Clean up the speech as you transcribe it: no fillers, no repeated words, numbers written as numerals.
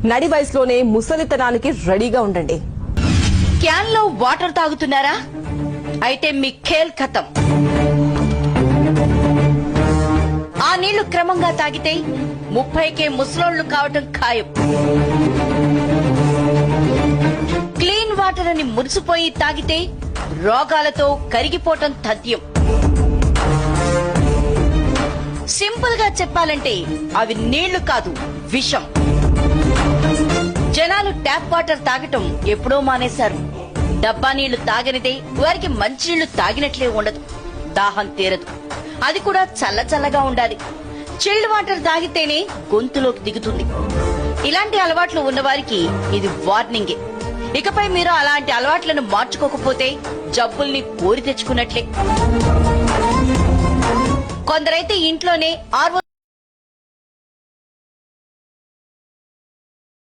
నడి వయసులోనే ముసలితనానికి రెడీగా ఉండండి. క్యాన్ లో వాటర్ తాగుతున్నారా? అయితే మీ ఖేల్ ఖతం. ఆ నీళ్లు క్రమంగా తాగితే 30కే ముసలోళ్లు కావటం ఖాయం. క్లీన్ వాటర్ అని మురిసిపోయి తాగితే రోగాలతో కరిగిపోవటం తథ్యం. సింపుల్ గా చెప్పాలంటే అవి నీళ్లు కాదు, విషం. జనాలు ట్యాప్ వాటర్ తాగటం ఎప్పుడో మానేశారు. డబ్బా నీళ్లు తాగనిదే వారికి మంచినీళ్లు తాగినట్లే ఉండదు, దాహం తీరదు. అది కూడా చల్ల చల్లగా ఉండాలి. చిల్డ్ వాటర్ తాగితేనే గొంతులోకి దిగుతుంది. ఇలాంటి అలవాట్లు ఉన్నవారికి ఇది వార్నింగే. ఇకపై మీరు అలాంటి అలవాట్లను మార్చుకోకపోతే జబ్బుల్ని కోరి తెచ్చుకున్నట్లే. కొందరైతే ఇంట్లోనే RO